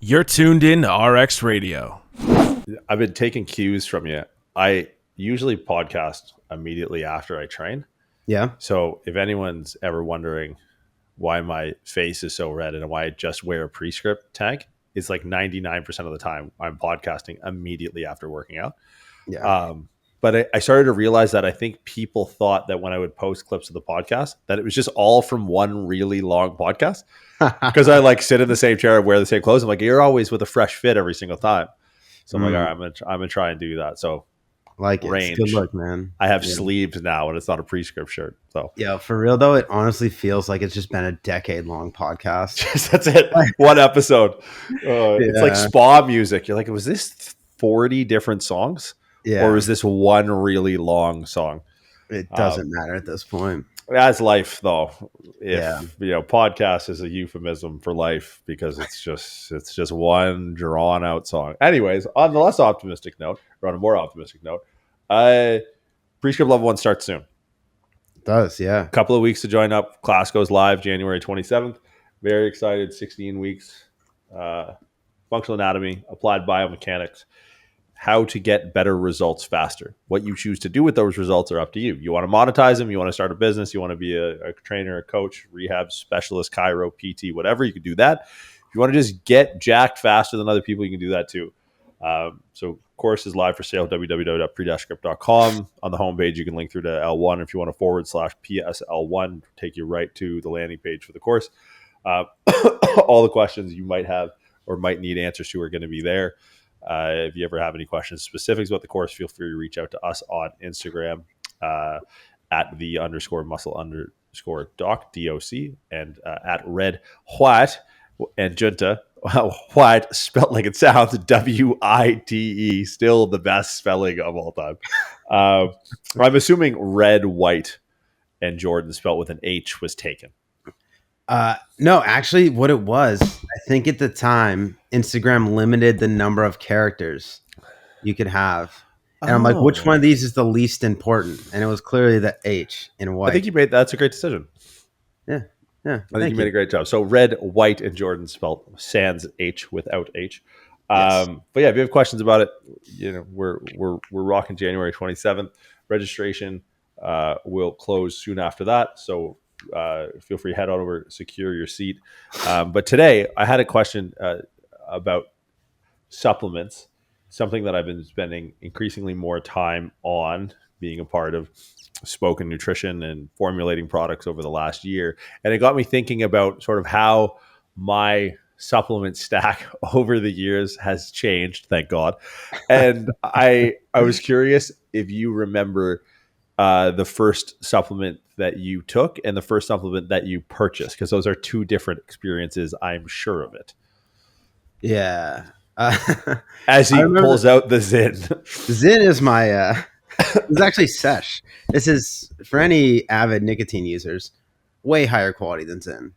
You're tuned in to RX Radio. I've been taking cues from you. I usually podcast immediately after I train. Yeah. So if anyone's ever wondering why my face is so red and why I just wear a prescript tag, it's like 99% of the time I'm podcasting immediately after working out. Yeah. But I started to realize that I think people thought that when I would post clips of the podcast, that it was just all from one really long podcast. Because I like sit in the same chair and wear the same clothes. I'm like, you're always with a fresh fit every single time. So I'm like, all right, I'm gonna try and do that. So like range. Good look, man. I have sleeves now and it's not a prescript shirt. So yeah, for real though, it honestly feels like it's just been a decade-long podcast. That's it. One episode. It's like spa music. You're like, was this 40 different songs? Yeah. Or was this one really long song? It doesn't matter at this point. That's life, though. Podcast is a euphemism for life because it's just one drawn out song. Anyways, on the less optimistic note, or on a more optimistic note, Prescript Level 1 starts soon. It does, yeah. A couple of weeks to join up. Class goes live January 27th. Very excited. 16 weeks. Functional anatomy, applied biomechanics. How to get better results faster. What you choose to do with those results are up to you. You want to monetize them. You want to start a business. You want to be a trainer, a coach, rehab specialist, chiro, PT, whatever. You can do that. If you want to just get jacked faster than other people, you can do that too. So course is live for sale, www.pre-script.com. On the homepage, you can link through to L1 if you want to /PSL1, take you right to the landing page for the course. All the questions you might have or might need answers to are going to be there. If you ever have any questions, specifics about the course, feel free to reach out to us on Instagram at _muscle_doc, DOC, and at red white and Jiunta. White, spelled like it sounds, WITE, still the best spelling of all time. I'm assuming red, white, and Jordan spelled with an H was taken. No, actually what it was, I think at the time, Instagram limited the number of characters you could have. And I'm like, which one of these is the least important? And it was clearly the H in white. I think that's a great decision. Yeah. I think you made a great job. So red, white, and Jordan spelled sans H without H. Yes. But yeah, if you have questions about it, we're rocking January 27th. Registration will close soon after that. So feel free to head on over, secure your seat. But today I had a question about supplements, something that I've been spending increasingly more time on, being a part of Spoken Nutrition and formulating products over the last year. And it got me thinking about sort of how my supplement stack over the years has changed, thank God. And I was curious if you remember the first supplement that you took and the first supplement that you purchased, because those are two different experiences, I'm sure of it. Yeah. As he pulls out the Zyn. Zyn is my it's actually Sesh. This is, for any avid nicotine users, way higher quality than Zyn.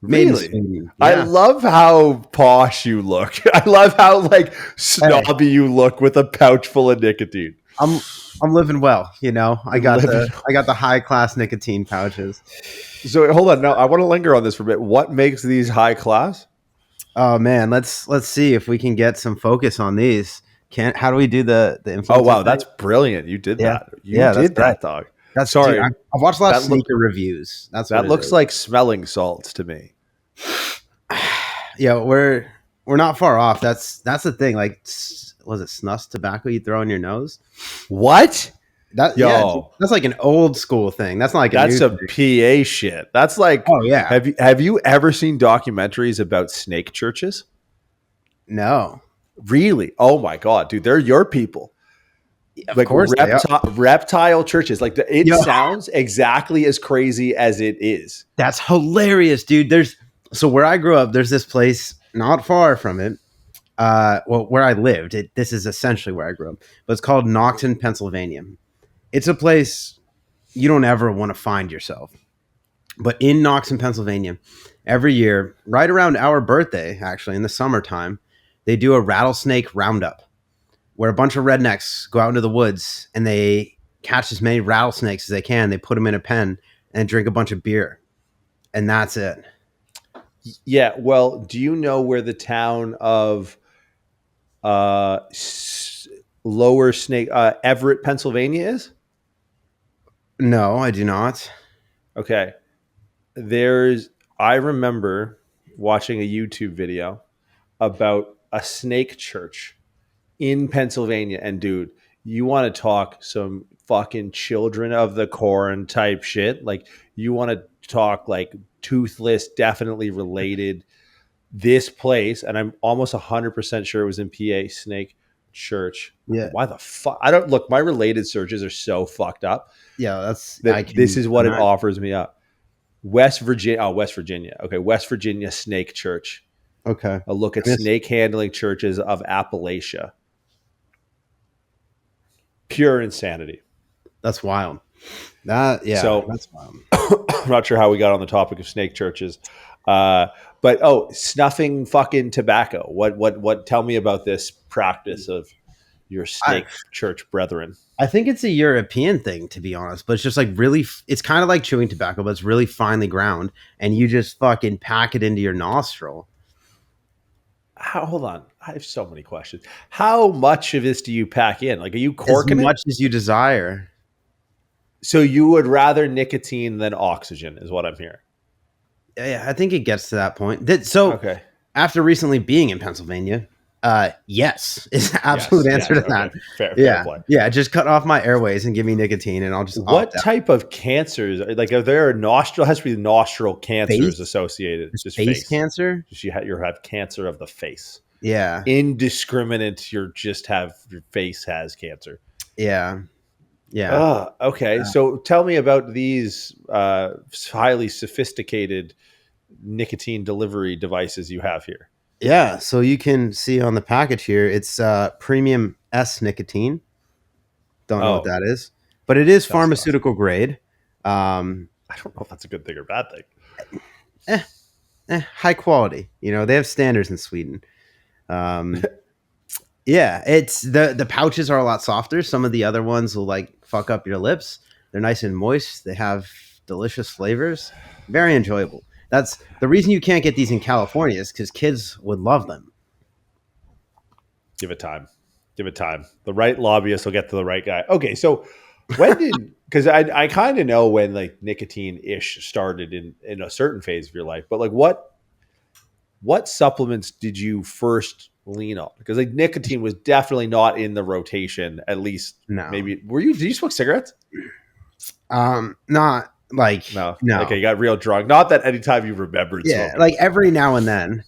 Really? Yeah. I love how posh you look. I love how snobby you look with a pouch full of nicotine. I'm living well, I got the high class nicotine pouches. So hold on, now I want to linger on this for a bit. What makes these high class? Oh man, let's see if we can get some focus on these. How do we do the info? Oh wow, that's brilliant! You did that. You did that, dog. That's sorry. Dude, I've watched a lot of sneaker reviews. That looks like smelling salts to me. Yeah, we're not far off. That's the thing. Like, was it snus tobacco you throw in your nose? What? That's like an old school thing. That's not like that's a PA shit. That's like, oh yeah. Have you ever seen documentaries about snake churches? No. Really? Oh my god, dude, they're your people. Of course, reptile churches. Like it sounds exactly as crazy as it is. That's hilarious, dude. So where I grew up, there's this place not far from it. Where I lived, this is essentially where I grew up, but it's called Nocton, Pennsylvania. It's a place you don't ever want to find yourself. But in Nocton, Pennsylvania, every year, right around our birthday, actually in the summertime, they do a rattlesnake roundup where a bunch of rednecks go out into the woods and they catch as many rattlesnakes as they can. They put them in a pen and drink a bunch of beer. And that's it. Yeah. Well, do you know where the town of uh, Lower Snake, Everett, Pennsylvania is? No, I do not. Okay. I remember watching a YouTube video about a snake church in Pennsylvania. And dude, you want to talk some fucking children of the corn type shit. Like, you want to talk like toothless, definitely related. This place, and I'm almost 100% sure it was in PA, Snake Church. Yeah, Why the fuck? I don't look, my related searches are so fucked up yeah. That's I that this can is what it imagine. offers me up. West Virginia. Oh, West Virginia. Okay. West Virginia Snake Church. Okay, A look at I miss- snake handling churches of Appalachia. Pure insanity. that's wild. That yeah, So that's wild. I'm not sure how we got on the topic of snake churches. But snuffing fucking tobacco. What tell me about this practice of your snake church brethren? I think it's a European thing, to be honest, but it's just like really, it's kind of like chewing tobacco, but it's really finely ground, and you just fucking pack it into your nostril. Hold on. I have so many questions. How much of this do you pack in? Like, are you As corking much it? as you desire. So you would rather nicotine than oxygen, is what I'm hearing. Yeah, I think it gets to that point. So Okay. after recently being in Pennsylvania, yes, is the absolute Yes, answer yes, to that. okay. Fair Yeah, play. yeah, just cut off my airways and give me nicotine, and I'll just What opt out. type of cancers? Like, are there nostril? Has to be nostril cancers Face? associated. Just Face face. cancer. Just you have cancer of the face. Yeah, Indiscriminate. Your face has cancer. yeah, yeah, Okay. yeah. So tell me about these highly sophisticated nicotine delivery devices you have here. Yeah, so you can see on the package here, it's premium S nicotine. Don't know what Oh, that is, but it is sounds awesome. pharmaceutical grade. I don't know if that's a good thing or bad thing. High quality. You know, they have standards in Sweden. Yeah, it's the pouches are a lot softer. Some of the other ones will like fuck up your lips. They're nice and moist. They have delicious flavors. Very enjoyable. That's the reason you can't get these in California is because kids would love them. Give it time. Give it time. The right lobbyist will get to the right guy. Okay, so when did because I kind of know when like nicotine ish started in a certain phase of your life, but like what supplements did you first lean on? Because like nicotine was definitely not in the rotation. At least No. maybe did you smoke cigarettes? Not like No. no. Okay, you got real drunk. Not that anytime you remembered Yeah, smoking. like every now and then.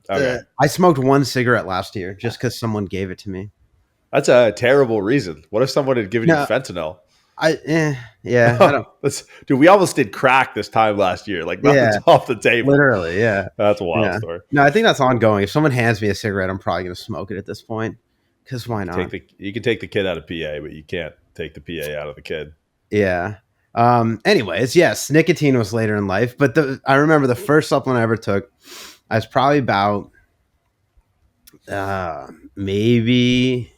Okay. I smoked one cigarette last year just because someone gave it to me. That's a terrible reason. What if someone had given you No. fentanyl? Yeah, I don't. Dude, we almost did crack this time last year. Like, nothing's off the table. Literally, yeah. That's a wild Yeah. story. No, I think that's ongoing. If someone hands me a cigarette, I'm probably going to smoke it at this point. Because why not? You can take the kid out of PA, but you can't take the PA out of the kid. Yeah. Anyways, yes, nicotine was later in life, but I remember the first supplement I ever took. I was probably about maybe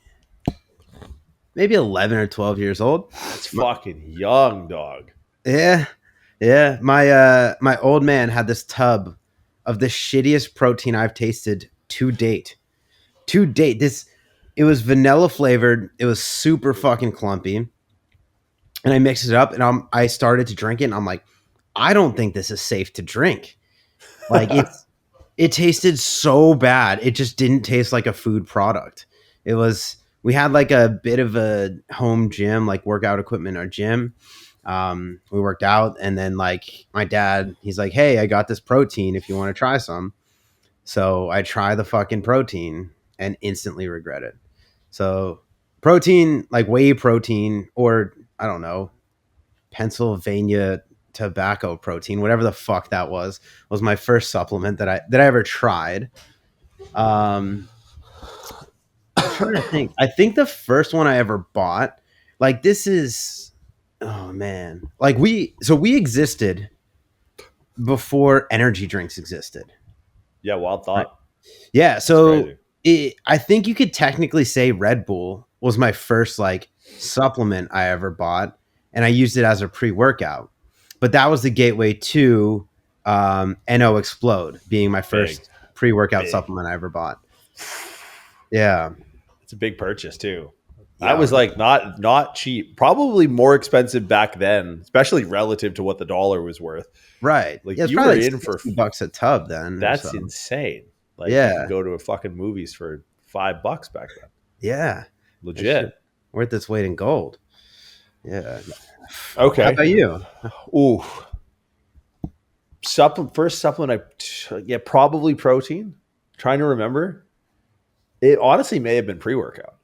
11 or 12 years old. That's fucking young, dog. Yeah. Yeah. My old man had this tub of the shittiest protein I've tasted to date. It was vanilla flavored. It was super fucking clumpy. And I mixed it up and I started to drink it and I'm like, I don't think this is safe to drink. Like it tasted so bad. It just didn't taste like a food product. We had like a bit of a home gym, like workout equipment in our gym. We worked out and then like my dad, he's like, hey, I got this protein if you want to try some. So I try the fucking protein and instantly regret it. So protein, like whey protein, or I don't know, Pennsylvania tobacco protein, whatever the fuck that was my first supplement that I ever tried. I'm trying to think. I think the first one I ever bought, like this is, oh man, like we existed before energy drinks existed. Yeah, wild thought. Yeah, so crazy. I think you could technically say Red Bull was my first like supplement I ever bought, and I used it as a pre-workout. But that was the gateway to NO Explode being my first pre-workout big. supplement I ever bought. Yeah. It's a big purchase too. Yeah. That was like not cheap. Probably more expensive back then, especially relative to what the dollar was worth. Right. Like Yeah, it's you were probably like in for $60 a tub then. that's So. insane. Like you could Yeah. go to a fucking movies for $5 back then. Yeah. Legit. Worth its weight in gold. Yeah. Okay. How about you? Ooh. First supplement probably protein. Trying to remember. It honestly may have been pre-workout.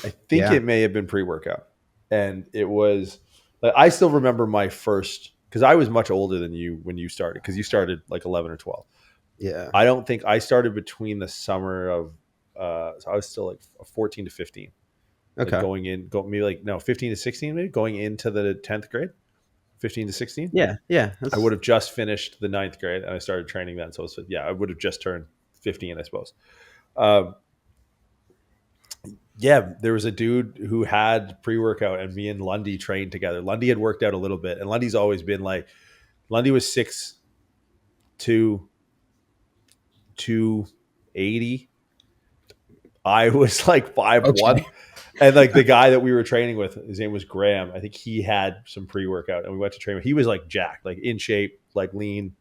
I think it may have been pre-workout. And it was like I still remember my first, because I was much older than you when you started, because you started like 11 or 12. Yeah. I don't think I started between the summer of so I was still like 14 to 15. Okay. Like maybe like no 15 to 16, maybe going into the 10th grade. 15 to 16. Yeah. Yeah. I would have just finished the 9th grade and I started training then. So I would have just turned 15, I suppose. There was a dude who had pre-workout and me and Lundy trained together. Lundy had worked out a little bit and Lundy's always been like, Lundy was 6'2", 280. I was like 5'1". Okay. And like the guy that we were training with, his name was Graham. I think he had some pre-workout and we went to train. He was like jacked, like in shape, like lean,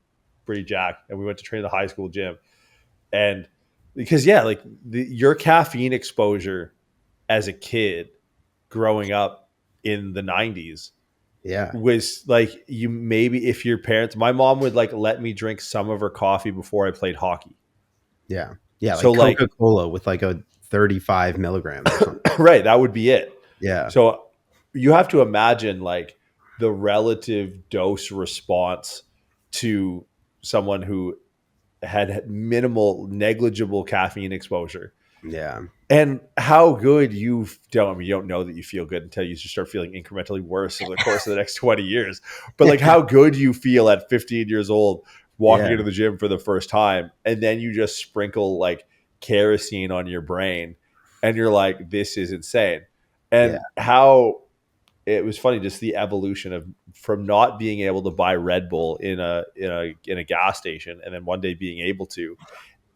pretty jacked. And we went to train the high school gym. And because, your caffeine exposure as a kid growing up in the 90s was like if your parents, my mom would like let me drink some of her coffee before I played hockey. Yeah. Yeah. Like so Coca-Cola with like a 35 milligrams or something. Right. That would be it. Yeah. So you have to imagine like the relative dose response to someone who had negligible caffeine exposure. Yeah. And how good you don't know that you feel good until you just start feeling incrementally worse over the course of the next 20 years. But like how good you feel at 15 years old walking into the gym for the first time. And then you just sprinkle like kerosene on your brain and you're like, this is insane. And how it was funny, just the evolution from not being able to buy Red Bull in a gas station and then one day being able to.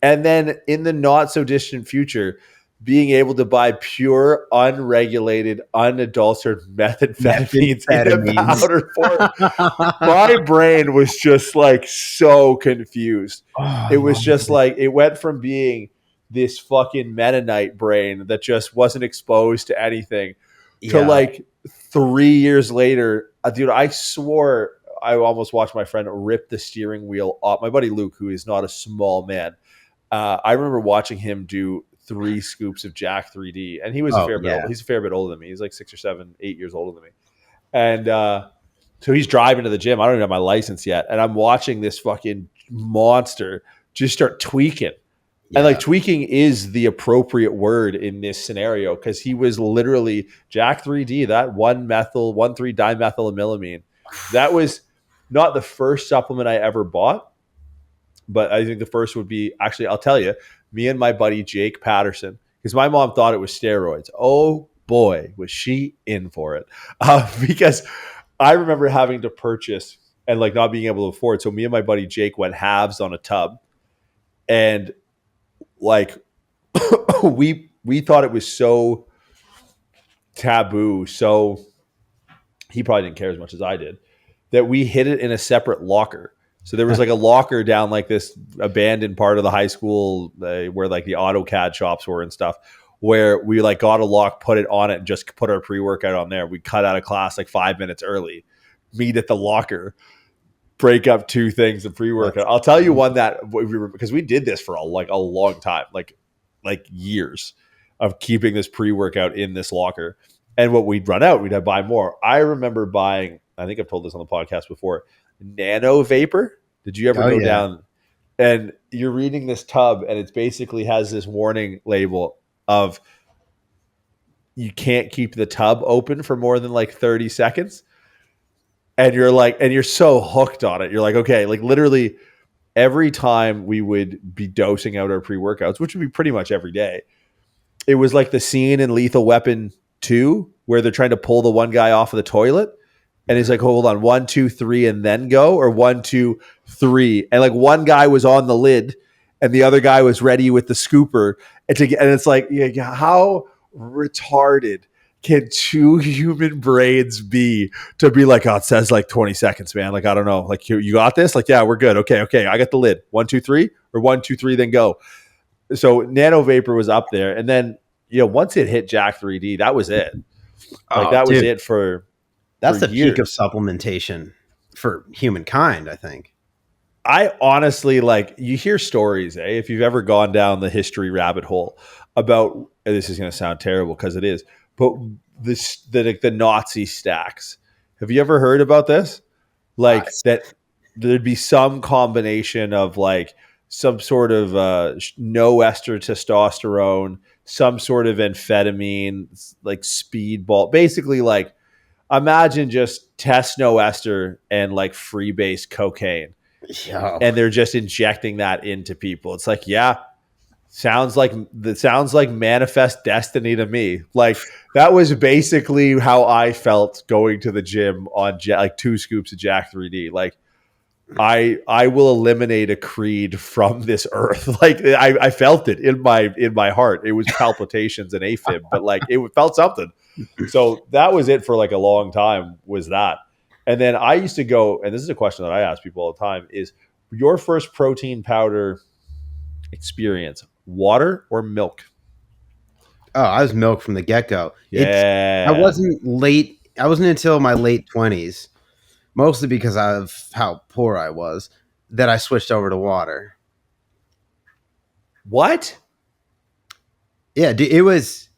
And then in the not so distant future, being able to buy pure, unregulated, unadulterated methamphetamines in a powder form. My brain was just like so confused. It was just like, it went from being this fucking Mennonite brain that just wasn't exposed to anything to like 3 years later, dude, I swore I almost watched my friend rip the steering wheel off. My buddy Luke, who is not a small man, I remember watching him do 3 scoops of Jack 3D, and he was a fair bit older. He's a fair bit older than me. He's like 6 or 7, 8 years older than me. And so he's driving to the gym. I don't even have my license yet. And I'm watching this fucking monster just start tweaking. Yeah. And like tweaking is the appropriate word in this scenario because he was literally Jack 3D, that 1,3-dimethylamylamine. That was not the first supplement I ever bought. But I think the first would be, actually, I'll tell you, me and my buddy Jake Patterson, because my mom thought it was steroids. Oh boy, was she in for it. Because I remember having to purchase and like not being able to afford. So me and my buddy Jake went halves on a tub. And like we thought it was so taboo. So he probably didn't care as much as I did, that we hid it in a separate locker. So there was like a locker down like this abandoned part of the high school where like the AutoCAD shops were and stuff, where we like got a lock, put it on it, and just put our pre-workout on there. We cut out of class like 5 minutes early, meet at the locker, break up 2 things of pre-workout. I'll tell you one that because we did this for a long time, like years of keeping this pre-workout in this locker. And what we'd run out, we'd have buy more. I remember buying, I think I've told this on the podcast before, Nano Vapor. Did you ever go down and you're reading this tub and it basically has this warning label of you can't keep the tub open for more than like 30 seconds. And you're like, and you're so hooked on it. You're like, okay, like literally every time we would be dosing out our pre-workouts, which would be pretty much every day, it was like the scene in Lethal Weapon 2 where they're trying to pull the one guy off of the toilet. And he's like, hold on, 1, 2, 3, and then go, or 1, 2, 3. And like one guy was on the lid and the other guy was ready with the scooper. And it's like, yeah, how retarded can two human brains be to be like, oh, it says like 20 seconds, man. Like, I don't know. Like, you got this? Like, yeah, we're good. Okay. I got the lid. 1, 2, 3, or 1, 2, 3, then go. So Nano Vapor was up there. And then, once it hit Jack 3D, that was it. Like, that was it for That's the years. peak of supplementation for humankind, I think. I honestly, like, you hear stories, if you've ever gone down the history rabbit hole about, and this is going to sound terrible because it is, but the Nazi stacks. Have you ever heard about this? Like that there'd be some combination of like some sort of no ester testosterone, some sort of amphetamine, like speedball, basically like imagine just test no ester and like freebase cocaine. Yeah. And they're just injecting that into people. It's like, yeah, sounds like manifest destiny to me. Like that was basically how I felt going to the gym on like 2 scoops of Jack 3D. Like I will eliminate a creed from this earth. Like I felt it in my heart. It was palpitations and AFib, but like it felt something. So that was it for like a long time, was that. And then I used to go, and this is a question that I ask people all the time, is your first protein powder experience, water or milk? Oh, I was milk from the get-go. Yeah. I wasn't until my late 20s, mostly because of how poor I was, that I switched over to water. What? Yeah, dude, it was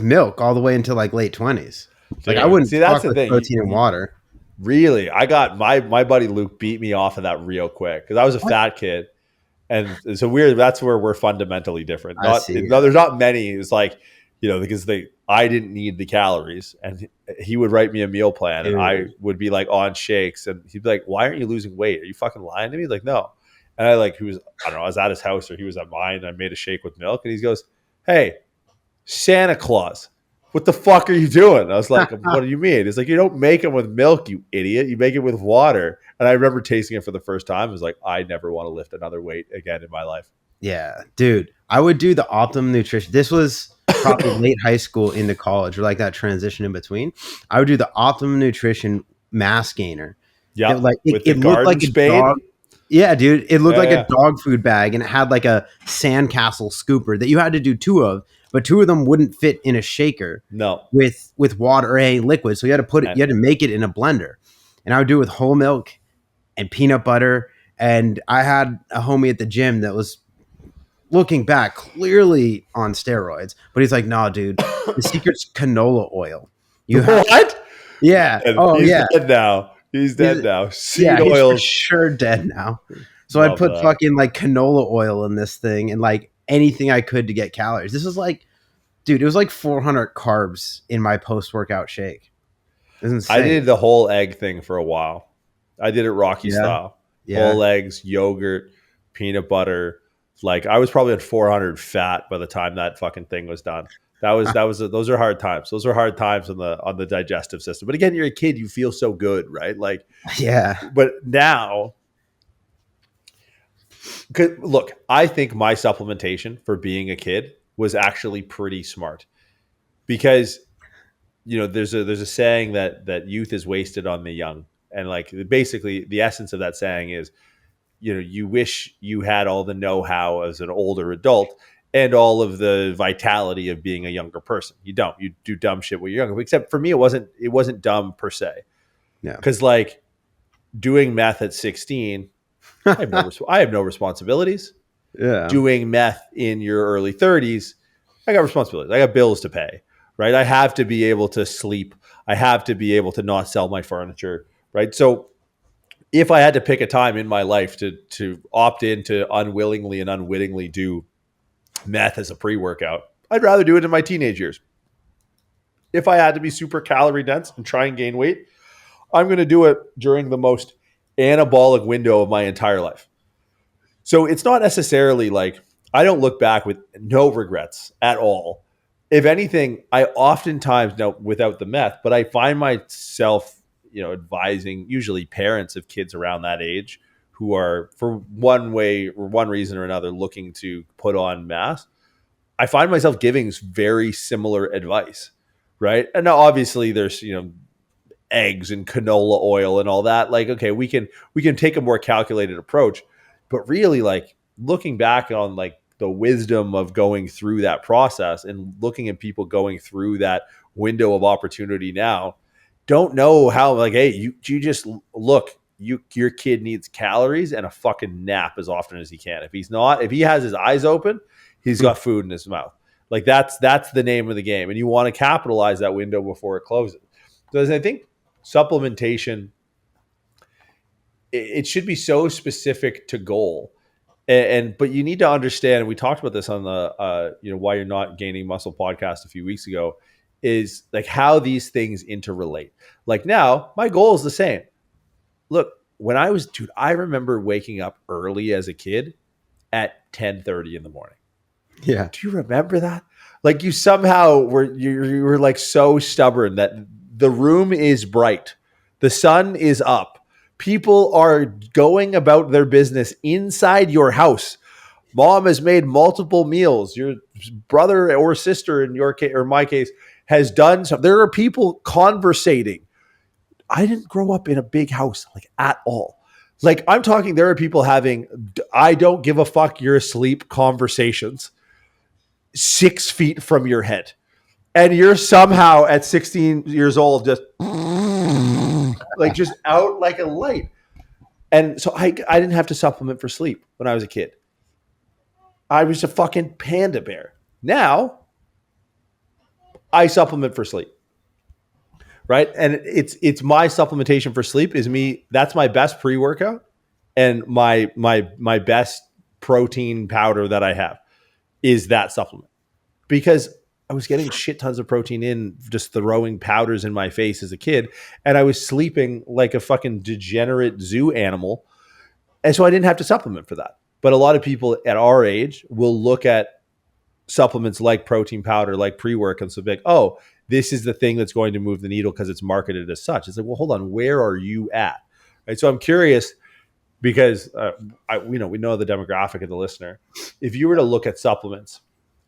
milk all the way until like late 20s. Like I wouldn't see, that's fuck the with thing. protein and water. Really? I got my buddy Luke beat me off of that real quick because I was a fat kid. And so that's where we're fundamentally different. There's not many. It's like, because I didn't need the calories, and he would write me a meal plan, and I would be like on shakes, and he'd be like, "Why aren't you losing weight? Are you fucking lying to me?" Like, no. And I was at his house or he was at mine, and I made a shake with milk, and he goes, "Hey, Santa Claus, what the fuck are you doing?" I was like, "What do you mean?" He's like, "You don't make them with milk, you idiot. You make it with water." And I remember tasting it for the first time. I was like, I never want to lift another weight again in my life. Yeah, dude. I would do the Optimum Nutrition. This was probably late high school into college, or like that transition in between. I would do the Optimum Nutrition mass gainer. Yeah, it looked like a dog. Yeah, dude. It looked like a dog food bag, and it had like a sandcastle scooper that you had to do 2 of, but 2 of them wouldn't fit in a shaker. No, with water or a liquid, so you had to make it in a blender. And I would do it with whole milk and peanut butter. And I had a homie at the gym that was, looking back, clearly on steroids, but he's like, "Nah, dude, the secret's canola oil." What? Yeah. He's dead now. He's dead now. Seed oil. He's for sure dead now. So I'd put fucking like canola oil in this thing and like anything I could to get calories. This was like, dude, it was like 400 carbs in my post-workout shake. It's insane. I did the whole egg thing for a while. I did it Rocky style. Yeah. Whole eggs, yogurt, peanut butter. Like I was probably at 400 fat by the time that fucking thing was done. Those are hard times. Those are hard times on the digestive system. But again, you're a kid, you feel so good, right? Like, yeah. But now, look, I think my supplementation for being a kid was actually pretty smart because, there's a saying that youth is wasted on the young. And like basically the essence of that saying is, you wish you had all the know-how as an older adult and all of the vitality of being a younger person. You don't. You do dumb shit when you're younger. Except for me, it wasn't dumb per se. Yeah. Because like doing meth at 16, I have no responsibilities. Yeah. Doing meth in your early 30s, I got responsibilities. I got bills to pay. Right. I have to be able to sleep. I have to be able to not sell my furniture. Right. So if I had to pick a time in my life to opt in to unwillingly and unwittingly do meth as a pre-workout, I'd rather do it in my teenage years. If I had to be super calorie dense and try and gain weight, I'm going to do it during the most anabolic window of my entire life. So it's not necessarily like I don't look back with no regrets at all. If anything, I oftentimes, now without the meth, but I find myself advising usually parents of kids around that age who are for one way or one reason or another looking to put on mass, I find myself giving very similar advice, right? And now obviously there's eggs and canola oil and all that. Like, okay, we can take a more calculated approach, but really, like, looking back on like the wisdom of going through that process and looking at people going through that window of opportunity now, don't know how, like, hey, you just look, your kid needs calories and a fucking nap as often as he can. If he has his eyes open, he's got food in his mouth. Like, that's the name of the game, and you want to capitalize that window before it closes. So I think supplementation, it should be so specific to goal, but you need to understand, and we talked about this on the Why You're Not Gaining Muscle podcast a few weeks ago, is like how these things interrelate. Like, now my goal is the same. Look, when I remember waking up early as a kid at 10:30 in the morning. Yeah. Do you remember that? Like, you somehow you were like so stubborn that the room is bright, the sun is up, people are going about their business inside your house. Mom has made multiple meals. Your brother or sister, in your case or my case, has done something. There are people conversating. I didn't grow up in a big house, like, at all. Like, I'm talking, there are people having I don't give a fuck, you're asleep conversations 6 feet from your head. And you're somehow at 16 years old just like just out like a light. And so I didn't have to supplement for sleep when I was a kid. I was a fucking panda bear. Now I supplement for sleep. Right? And it's my supplementation for sleep is me. That's my best pre-workout and my best protein powder that I have is that supplement, because I was getting shit tons of protein in just throwing powders in my face as a kid, and I was sleeping like a fucking degenerate zoo animal, and so I didn't have to supplement for that. But a lot of people at our age will look at supplements like protein powder, like pre-work, and so be like, oh, this is the thing that's going to move the needle because it's marketed as such. It's like, well, hold on, where are you at? Right. So I'm curious, because we know the demographic of the listener. If you were to look at supplements,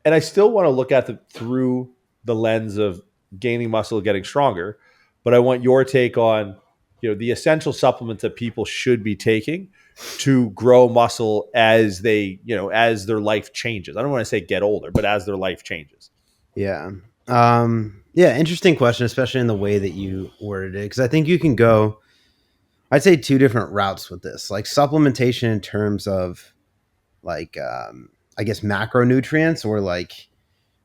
and I still want to look at them through the lens of gaining muscle, getting stronger, but I want your take on the essential supplements that people should be taking to grow muscle as they as their life changes. I don't want to say get older, but as their life changes. Yeah. Yeah. Interesting question, especially in the way that you worded it. Cause I think you can go, I'd say, two different routes with this, like supplementation in terms of like, I guess macronutrients, or like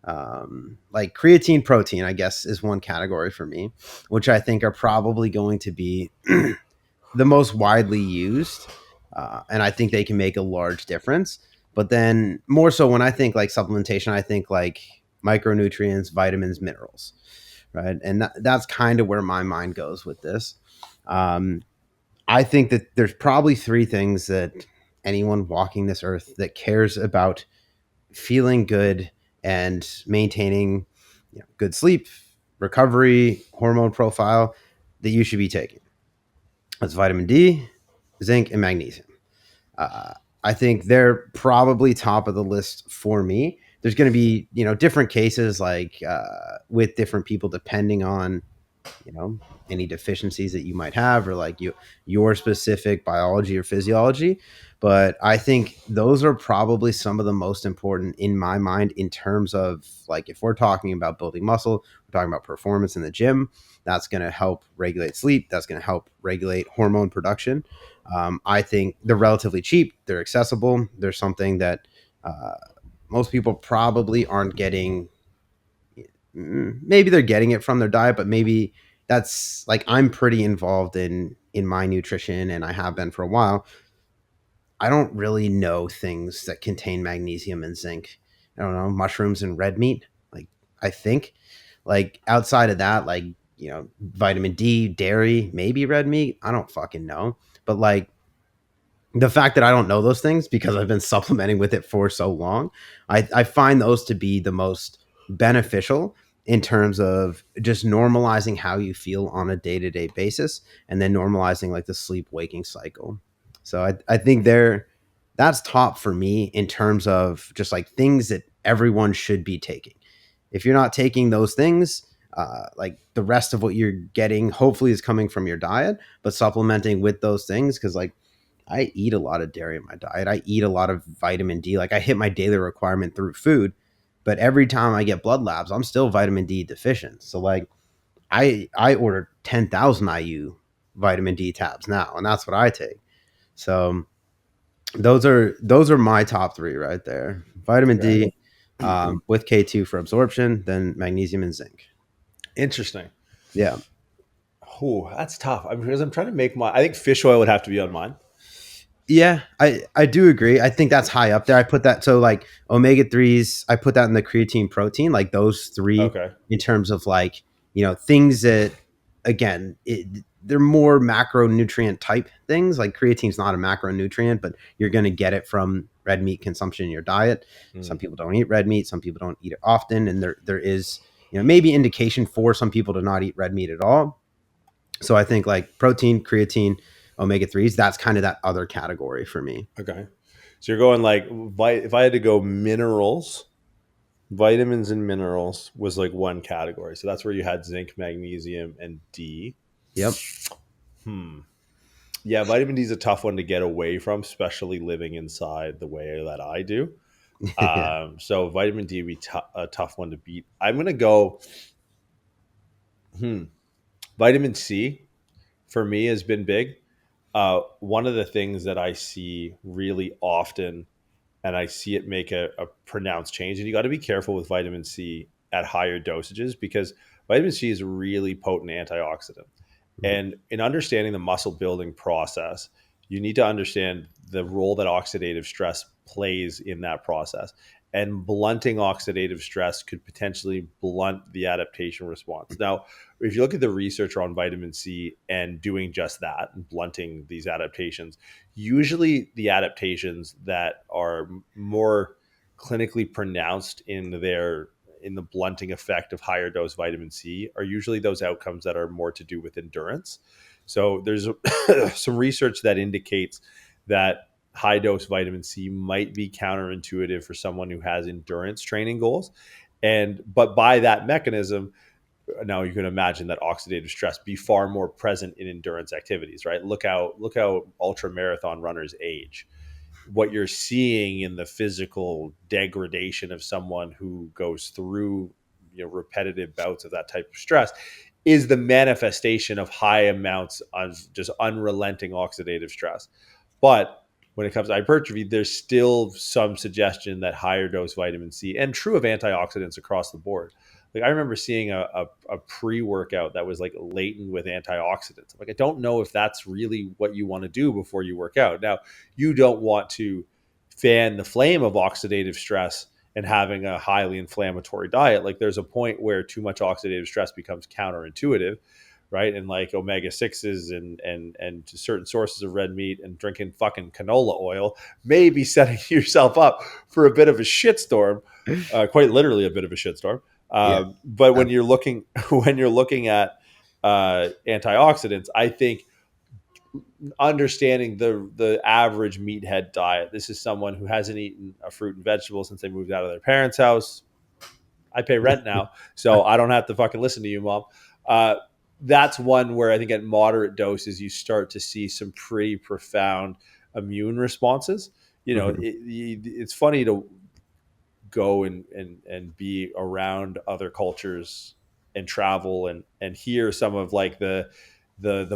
creatine, protein, I guess, is one category for me, which I think are probably going to be the most widely used. And I think they can make a large difference. But then more so when I think like supplementation, I think like micronutrients, vitamins, minerals, right? And that's kind of where my mind goes with this. I think that there's probably three things that anyone walking this earth that cares about feeling good and maintaining good sleep, recovery, hormone profile that you should be taking. That's vitamin D, zinc, and magnesium. I think they're probably top of the list for me. There's going to be, different cases like with different people, depending on, any deficiencies that you might have, or like your specific biology or physiology. But I think those are probably some of the most important in my mind in terms of like, if we're talking about building muscle, we're talking about performance in the gym, that's going to help regulate sleep. That's going to help regulate hormone production. I think they're relatively cheap. They're accessible. They're something that most people probably aren't getting. Maybe they're getting it from their diet, but maybe that's like, I'm pretty involved in my nutrition, and I have been for a while. I don't really know things that contain magnesium and zinc. I don't know, mushrooms and red meat. Like, I think like outside of that, like, vitamin D, dairy, maybe red meat. I don't fucking know. But like, the fact that I don't know those things because I've been supplementing with it for so long, I find those to be the most beneficial in terms of just normalizing how you feel on a day-to-day basis, and then normalizing like the sleep waking cycle. So I think that's top for me in terms of just like things that everyone should be taking. If you're not taking those things, like the rest of what you're getting hopefully is coming from your diet, but supplementing with those things. Because like I eat a lot of dairy in my diet, I eat a lot of vitamin D, like I hit my daily requirement through food, but every time I get blood labs I'm still vitamin D deficient. So like I ordered 10,000 IU vitamin D tabs now, and that's what I take. So those are my top three right there: vitamin Okay. D, with K2 for absorption, then magnesium and zinc. Interesting. Yeah. Oh, that's tough. Because I'm trying to make I think fish oil would have to be on mine. Yeah, I do agree. I think that's high up there. I put that, so like omega 3s, I put that in the creatine protein, like those three, Okay. in terms of like, things that, again, they're more macronutrient type things. Like creatine's not a macronutrient, but you're going to get it from red meat consumption in your diet. Some people don't eat red meat, some people don't eat it often, and there is, maybe indication for some people to not eat red meat at all. So I think like protein, creatine, omega 3s, that's kind of that other category for me. Okay. So you're going like, if I had to go minerals, vitamins and minerals was like one category. So that's where you had zinc, magnesium, and D. Yep. Yeah, vitamin D is a tough one to get away from, especially living inside the way that I do. Yeah. So vitamin D would be a tough one to beat. I'm going to go vitamin C for me has been big. One of the things that I see really often, and I see it make a pronounced change, and you got to be careful with vitamin C at higher dosages, because vitamin C is a really potent antioxidant. And in understanding the muscle building process, you need to understand the role that oxidative stress plays in that process. And blunting oxidative stress could potentially blunt the adaptation response. Now, if you look at the research around vitamin C and doing just that and blunting these adaptations, usually the adaptations that are more clinically pronounced in the blunting effect of higher dose vitamin C are usually those outcomes that are more to do with endurance. So there's some research that indicates that high dose vitamin C might be counterintuitive for someone who has endurance training goals. But by that mechanism, now you can imagine that oxidative stress be far more present in endurance activities, right? Look how ultra marathon runners age. What you're seeing in the physical degradation of someone who goes through repetitive bouts of that type of stress is the manifestation of high amounts of just unrelenting oxidative stress. But when it comes to hypertrophy, there's still some suggestion that higher dose vitamin C, and true of antioxidants across the board. Like I remember seeing a pre-workout that was like laden with antioxidants. Like I don't know if that's really what you want to do before you work out. Now, you don't want to fan the flame of oxidative stress and having a highly inflammatory diet. Like there's a point where too much oxidative stress becomes counterintuitive, right? And like omega 6s and certain sources of red meat and drinking fucking canola oil may be setting yourself up for a bit of a shitstorm, quite literally a bit of a shitstorm. Yeah. But when you're looking at antioxidants, I think understanding the average meathead diet. This is someone who hasn't eaten a fruit and vegetable since they moved out of their parents' house. I pay rent now, so I don't have to fucking listen to you, mom. That's one where I think at moderate doses you start to see some pretty profound immune responses. It's funny to go and be around other cultures and travel and hear some of like the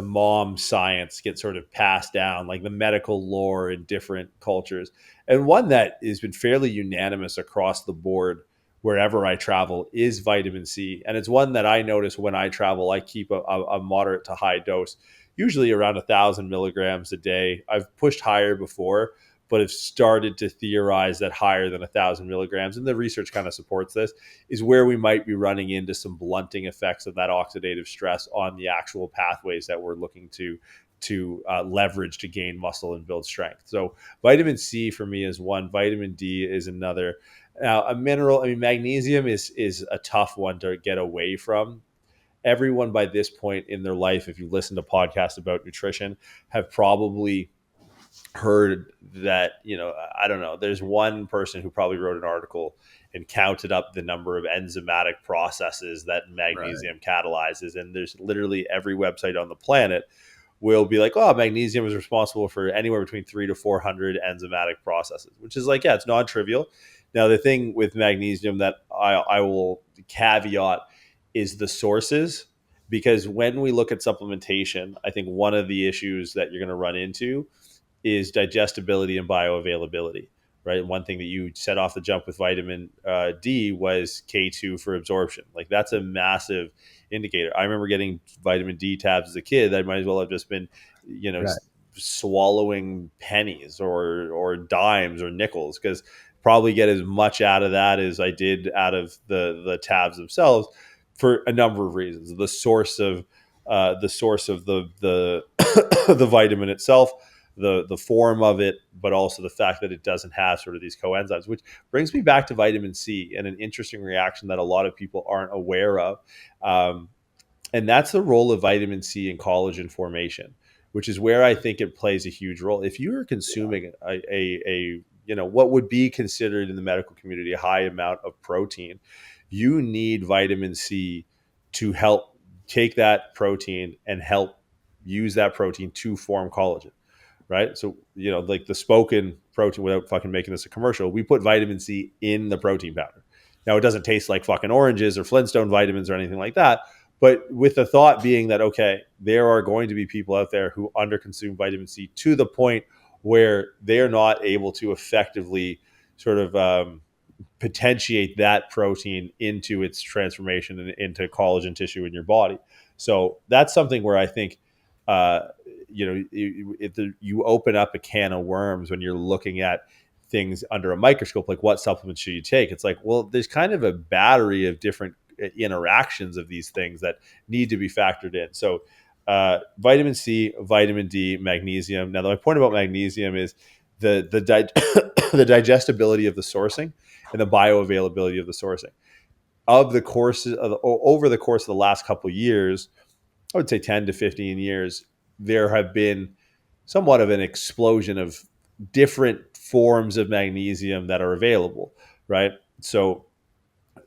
mom science get sort of passed down, like the medical lore in different cultures. And one that has been fairly unanimous across the board wherever I travel is vitamin C. And it's one that I notice when I travel, I keep a moderate to high dose, usually around 1,000 milligrams a day. I've pushed higher before, but have started to theorize that higher than 1,000 milligrams, and the research kind of supports this, is where we might be running into some blunting effects of that oxidative stress on the actual pathways that we're looking to leverage to gain muscle and build strength. So vitamin C for me is one, vitamin D is another. Now, a mineral, I mean, magnesium is a tough one to get away from. Everyone by this point in their life, if you listen to podcasts about nutrition, have probably heard that, I don't know, there's one person who probably wrote an article and counted up the number of enzymatic processes that magnesium catalyzes. And there's literally every website on the planet will be like, oh, magnesium is responsible for anywhere between 300 to 400 enzymatic processes, which is like, yeah, it's non-trivial. Now, the thing with magnesium that I will caveat is the sources, because when we look at supplementation, I think one of the issues that you're going to run into is digestibility and bioavailability, right? One thing that you set off the jump with vitamin D was K2 for absorption. Like that's a massive indicator. I remember getting vitamin D tabs as a kid. I might as well have just been, Right. swallowing pennies or dimes or nickels, because probably get as much out of that as I did out of the tabs themselves for a number of reasons. The source of the the vitamin itself, the form of it, but also the fact that it doesn't have sort of these coenzymes, which brings me back to vitamin C and an interesting reaction that a lot of people aren't aware of. And that's the role of vitamin C in collagen formation, which is where I think it plays a huge role. If you are consuming a what would be considered in the medical community a high amount of protein, you need vitamin C to help take that protein and help use that protein to form collagen, right? So, like the spoken protein, without fucking making this a commercial, we put vitamin C in the protein powder. Now, it doesn't taste like fucking oranges or Flintstone vitamins or anything like that. But with the thought being that, okay, there are going to be people out there who underconsume vitamin C to the point where they are not able to effectively sort of potentiate that protein into its transformation and into collagen tissue in your body. So that's something where I think, you open up a can of worms when you're looking at things under a microscope, like what supplements should you take? It's like, well, there's kind of a battery of different interactions of these things that need to be factored in. So vitamin C, vitamin D, magnesium. Now, my point about magnesium is the digestibility of the sourcing and the bioavailability of the sourcing. Over the course of the last couple of years, I would say 10 to 15 years, there have been somewhat of an explosion of different forms of magnesium that are available, right? So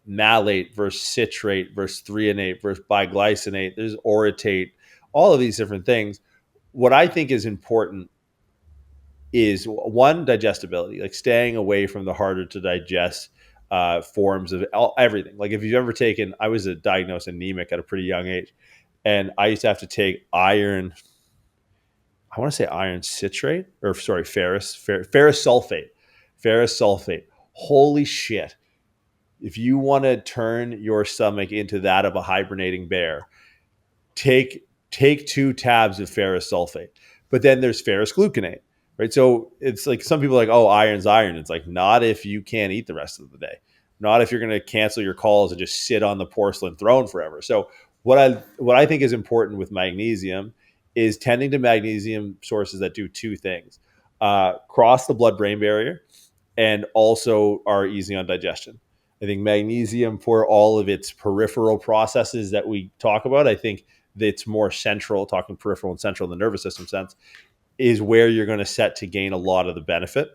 malate versus citrate versus threonate versus biglycinate, there's orotate, all of these different things. What I think is important is, one, digestibility, like staying away from the harder to digest forms of everything. Like if you've ever taken, I was diagnosed anemic at a pretty young age, and I used to have to take iron. I want to say iron citrate, or sorry, ferrous sulfate. Ferrous sulfate. Holy shit. If you want to turn your stomach into that of a hibernating bear, take 2 tabs of ferrous sulfate. But then there's ferrous gluconate, right? So it's like some people are like, oh, iron's iron. It's like, not if you can't eat the rest of the day. Not if you're going to cancel your calls and just sit on the porcelain throne forever. So what I think is important with magnesium is tending to magnesium sources that do 2 things: cross the blood-brain barrier and also are easy on digestion. I think magnesium, for all of its peripheral processes that we talk about, I think that's more central, talking peripheral and central in the nervous system sense, is where you're going to set to gain a lot of the benefit.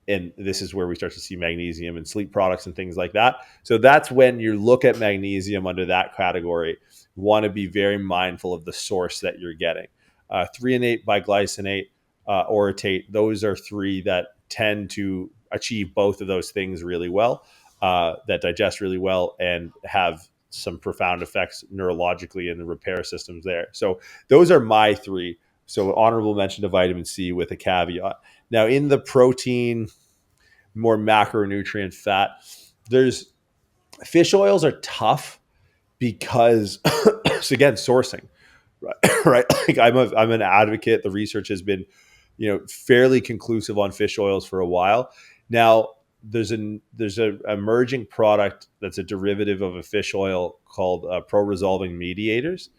And this is where we start to see magnesium in sleep products and things like that. So that's when you look at magnesium under that category, you want to be very mindful of the source that you're getting. Threonate, biglycinate, orotate, those are 3 that tend to achieve both of those things really well, that digest really well and have some profound effects neurologically in the repair systems there. So those are my 3. So honorable mention to vitamin C with a caveat. Now, in the protein, more macronutrient fat, there's fish oils are tough because, so again, sourcing, right? Right? Like I'm an advocate. The research has been, fairly conclusive on fish oils for a while. Now, there's a emerging product that's a derivative of a fish oil called pro-resolving mediators.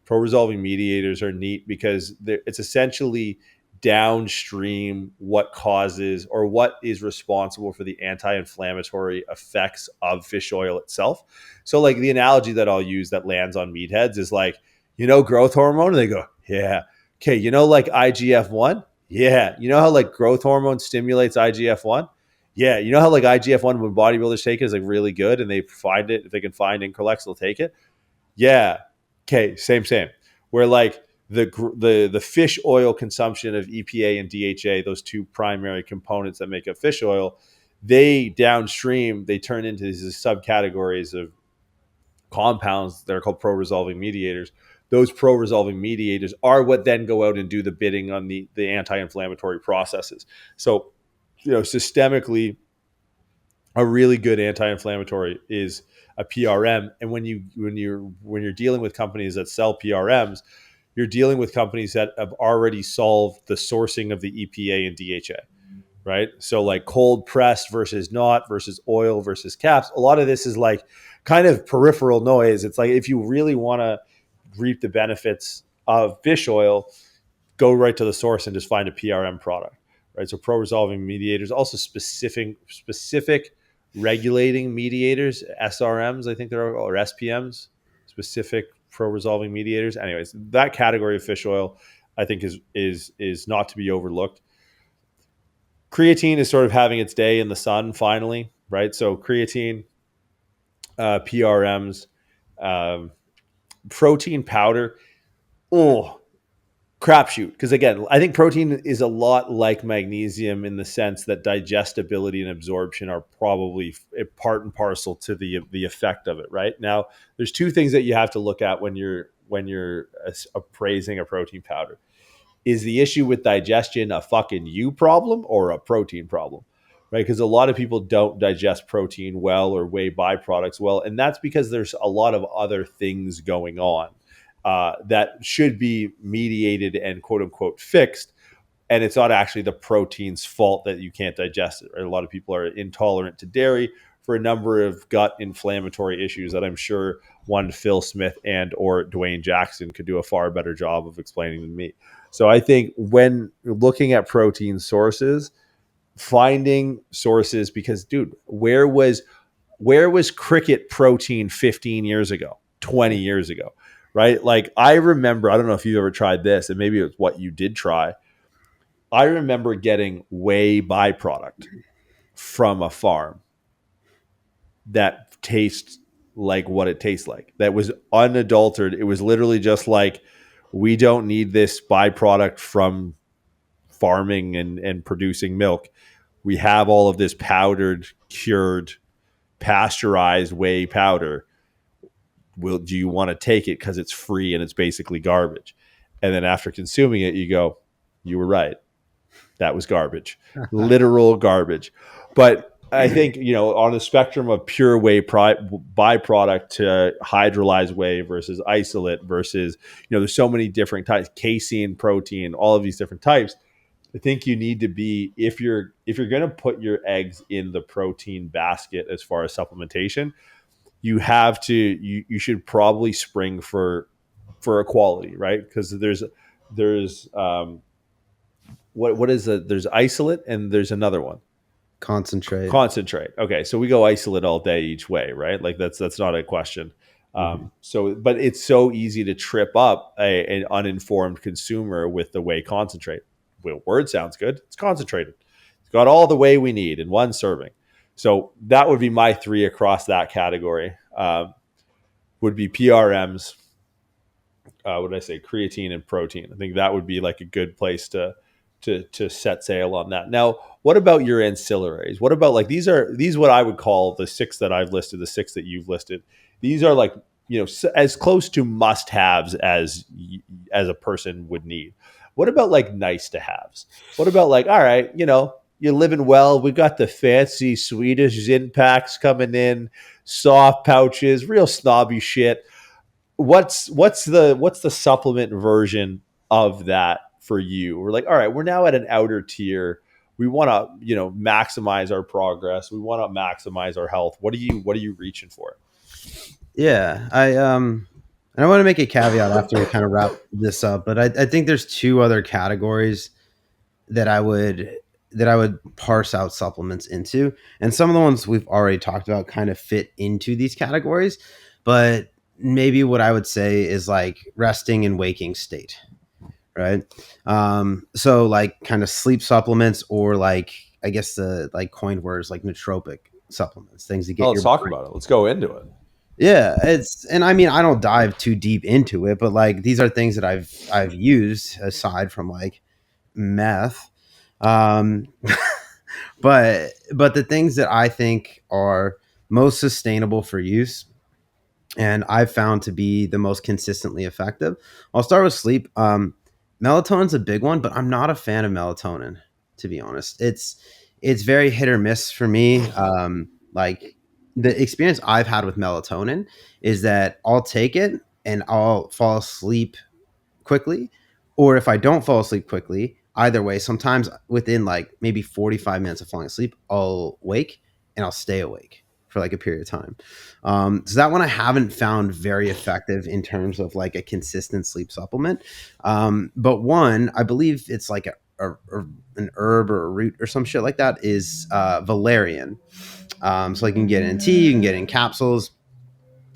Pro-resolving mediators are neat because it's essentially downstream what causes or what is responsible for the anti-inflammatory effects of fish oil itself. So like the analogy that I'll use that lands on meatheads is like, growth hormone. And they go, yeah. Okay. Like IGF-1. Yeah. You know how like growth hormone stimulates IGF-1. Yeah. You know how like IGF-1 when bodybuilders take it is like really good and they find it, if they can find Increlex, they'll take it. Yeah. Okay. Same. Where like the fish oil consumption of EPA and DHA, those two primary components that make up fish oil, they downstream, they turn into these subcategories of compounds that are called pro-resolving mediators. Those pro-resolving mediators are what then go out and do the bidding on the anti-inflammatory processes. So, systemically, a really good anti-inflammatory is a PRM. And when you're dealing with companies that sell PRMs, you're dealing with companies that have already solved the sourcing of the EPA and DHA, right? So like cold pressed versus not versus oil versus caps. A lot of this is like kind of peripheral noise. It's like if you really want to reap the benefits of fish oil, go right to the source and just find a PRM product, right? So pro-resolving mediators, also specific regulating mediators, SRMs, I think there are, or SPMs, specific pro-resolving mediators. Anyways, that category of fish oil, I think is not to be overlooked. Creatine is sort of having its day in the sun finally, right? So creatine, PRMs, protein powder. Oh, crapshoot. Because again, I think protein is a lot like magnesium in the sense that digestibility and absorption are probably part and parcel to the effect of it. Right now, there's two things that you have to look at when you're appraising a protein powder. Is the issue with digestion a fucking you problem or a protein problem? Right? Because a lot of people don't digest protein well or whey byproducts well. And that's because there's a lot of other things going on that should be mediated and quote unquote fixed. And it's not actually the protein's fault that you can't digest it. Right? A lot of people are intolerant to dairy for a number of gut inflammatory issues that I'm sure one Phil Smith and or Dwayne Jackson could do a far better job of explaining than me. So I think when looking at protein sources, finding sources, because dude, where was cricket protein 15 years ago, 20 years ago, right? Like I remember, I don't know if you've ever tried this, and maybe it's what you did try. I remember getting whey byproduct from a farm that tastes like what it tastes like. That was unadulterated. It was literally just like, we don't need this byproduct from farming and producing milk. We have all of this powdered, cured, pasteurized whey powder. Do you want to take it because it's free and it's basically garbage? And then after consuming it, you go, you were right. That was garbage, literal garbage. But I think, on the spectrum of pure whey byproduct to hydrolyzed whey versus isolate versus, there's so many different types, casein, protein, all of these different types. I think you need to be, if you're going to put your eggs in the protein basket as far as supplementation, you have to, you should probably spring for equality, right? Because there's what is it? There's isolate and there's another one. Concentrate. Okay, so we go isolate all day each way, right? Like that's not a question. But it's so easy to trip up an uninformed consumer with the whey concentrate. Well, word sounds good. It's concentrated. It's got all the whey we need in one serving. So that would be my three across that category. Would be PRMs. What did I say? Creatine and protein. I think that would be like a good place to set sail on that. Now, what about your ancillaries? What about like these what I would call the six that I've listed, the six that you've listed. These are like, as close to must-haves as a person would need. What about like nice to haves? What about like, all right, you're living well. We got the fancy Swedish Zin packs coming in, soft pouches, real snobby shit. What's the supplement version of that for you? We're like, all right, we're now at an outer tier. We want to, maximize our progress. We want to maximize our health. What are you reaching for? Yeah, I want to make a caveat after we kind of wrap this up, but I think there's two other categories that I would parse out supplements into. And some of the ones we've already talked about kind of fit into these categories, but maybe what I would say is like resting and waking state, right? So like kind of sleep supplements, or like I guess the like coined words like nootropic supplements, things to get Let's your talk brain. about it. Let's go into it. Yeah, and I mean I don't dive too deep into it, but like these are things that I've used aside from like meth. Um, but the things that I think are most sustainable for use and I've found to be the most consistently effective. I'll start with sleep. Melatonin's a big one, but I'm not a fan of melatonin, to be honest. It's very hit or miss for me. Like the experience I've had with melatonin is that I'll take it and I'll fall asleep quickly, or if I don't fall asleep quickly, either way, sometimes within like maybe 45 minutes of falling asleep, I'll wake and I'll stay awake for like a period of time. So that one I haven't found very effective in terms of like a consistent sleep supplement. But one, I believe it's like an herb or a root or some shit like that, is valerian. So you can get it in tea, you can get it in capsules.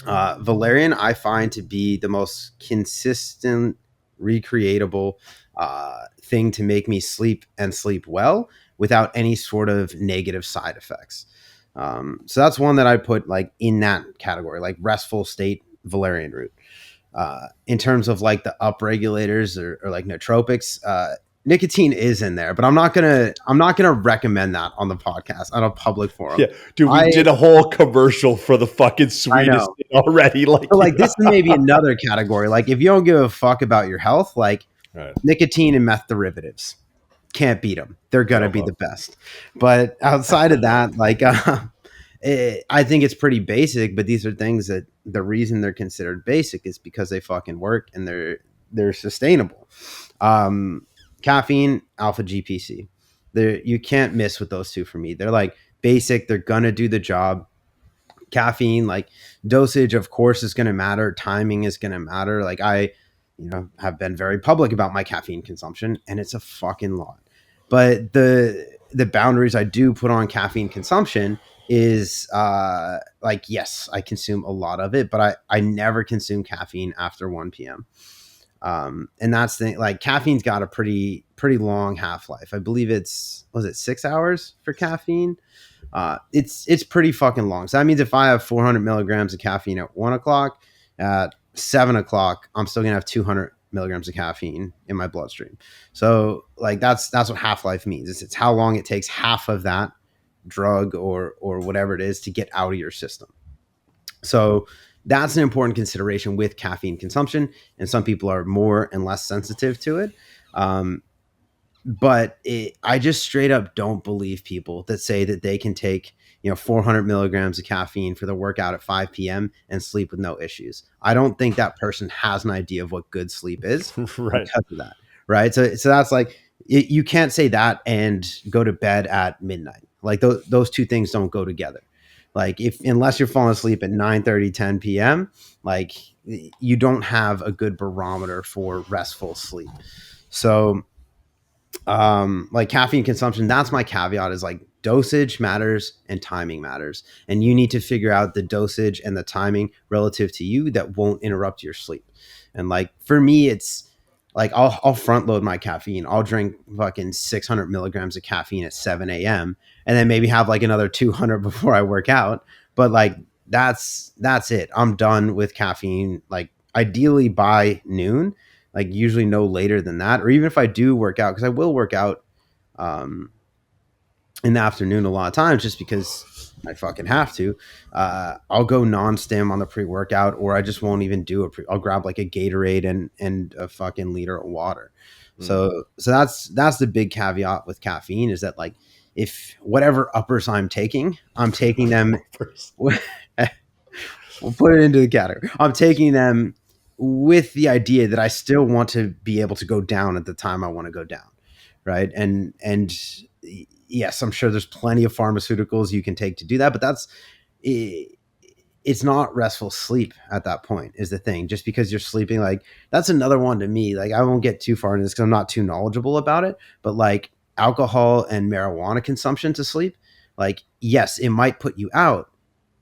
Valerian, I find to be the most consistent, recreatable thing to make me sleep and sleep well without any sort of negative side effects. So that's one that I put like in that category, like restful state valerian root. In terms of like the upregulators or like nootropics, nicotine is in there, but I'm not gonna recommend that on the podcast on a public forum. Yeah, dude, we did a whole commercial for the fucking sweetest know. thing already. Like, So like this is maybe another category. Like if you don't give a fuck about your health, like right. nicotine and meth derivatives, can't beat them. They're gonna be the best. But outside of that, like I think it's pretty basic. But these are things that the reason they're considered basic is because they fucking work and they're sustainable. Caffeine, alpha GPC. You can't miss with those two for me. They're like basic. They're gonna do the job. Caffeine, like dosage, of course, is going to matter. Timing is going to matter. Like I, have been very public about my caffeine consumption, and it's a fucking lot. But the boundaries I do put on caffeine consumption is like, yes, I consume a lot of it, but I never consume caffeine after 1 p.m. And that's the like caffeine's got a pretty long half-life. I believe was it 6 hours for caffeine? It's pretty fucking long. So that means if I have 400 milligrams of caffeine at 1 o'clock, at 7 o'clock, I'm still gonna have 200 milligrams of caffeine in my bloodstream. So like that's what half-life means. It's how long it takes half of that drug or whatever it is to get out of your system. So that's an important consideration with caffeine consumption, and some people are more and less sensitive to it. But I just straight up don't believe people that say that they can take 400 milligrams of caffeine for the workout at 5 p.m. and sleep with no issues. I don't think that person has an idea of what good sleep is Right. because of that. Right. So that's like you can't say that and go to bed at midnight. Like those two things don't go together. Like unless you're falling asleep at 9:30, 10 p.m., like you don't have a good barometer for restful sleep. So like caffeine consumption, that's my caveat, is like dosage matters and timing matters. And you need to figure out the dosage and the timing relative to you that won't interrupt your sleep. And like for me, it's like I'll front load my caffeine. I'll drink fucking 600 milligrams of caffeine at 7 a.m. and then maybe have like another 200 before I work out. But like that's it. I'm done with caffeine, like ideally by noon, like usually no later than that. Or even if I do work out, because I will work out in the afternoon a lot of times just because I fucking have to. I'll go non-stim on the pre-workout, or I just won't even do I'll grab like a Gatorade and a fucking liter of water. So that's the big caveat with caffeine, is that like if whatever uppers I'm taking them. We'll put it into the category. I'm taking them with the idea that I still want to be able to go down at the time I want to go down, right? And yes, I'm sure there's plenty of pharmaceuticals you can take to do that, but it's not restful sleep at that point is the thing. Just because you're sleeping, like that's another one to me. Like I won't get too far into this because I'm not too knowledgeable about it, but like alcohol and marijuana consumption to sleep, like, yes, it might put you out,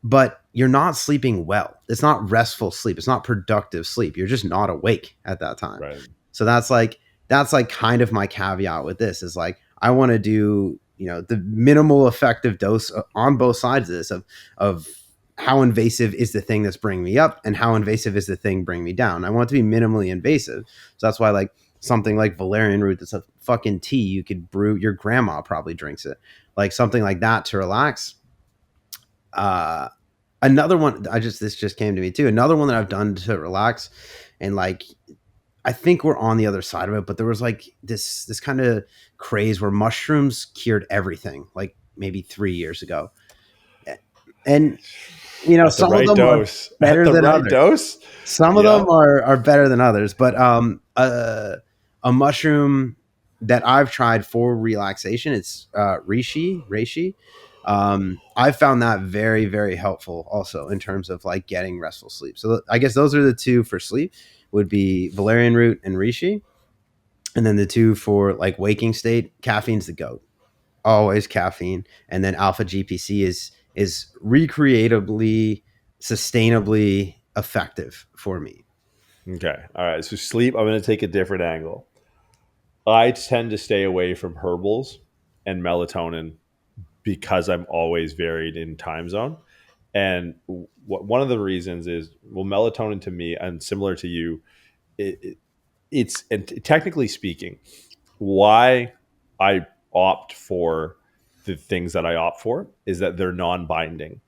but you're not sleeping well. It's not restful sleep. It's not productive sleep. You're just not awake at that time. Right. So that's like kind of my caveat with this is like, I want to do, the minimal effective dose on both sides of this of how invasive is the thing that's bringing me up and how invasive is the thing bringing me down. I want it to be minimally invasive. So that's why like something like valerian root, that's a fucking tea you could brew. Your grandma probably drinks it. Like something like that to relax. Another one, this just came to me too. Another one that I've done to relax, and like, I think we're on the other side of it, but there was like this kind of craze where mushrooms cured everything, like maybe 3 years ago. And some of them dose. Are better than others. Dose? Some of them are better than others, but a mushroom that I've tried for relaxation, it's reishi. I found that very, very helpful also in terms of like getting restful sleep. So I guess those are the two for sleep, would be valerian root and reishi. And then the two for like waking state, caffeine's the GOAT. Always caffeine. And then alpha GPC is recreatably, sustainably effective for me. Okay. All right. So sleep, I'm going to take a different angle. I tend to stay away from herbals and melatonin because I'm always varied in time zone. And one of the reasons is, well, melatonin to me, and similar to you, it's, and technically speaking, why I opt for the things that I opt for is that they're non-binding.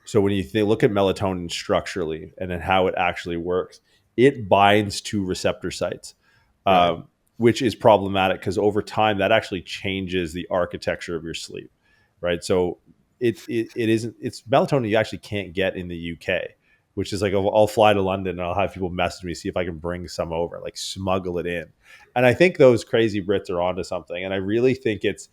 So when you look at melatonin structurally and then how it actually works, it binds to receptor sites, right, which is problematic because over time that actually changes the architecture of your sleep, right? So it's melatonin you actually can't get in the UK, which is like, I'll fly to London and I'll have people message me, see if I can bring some over, like smuggle it in. And I think those crazy Brits are onto something. And I really think it's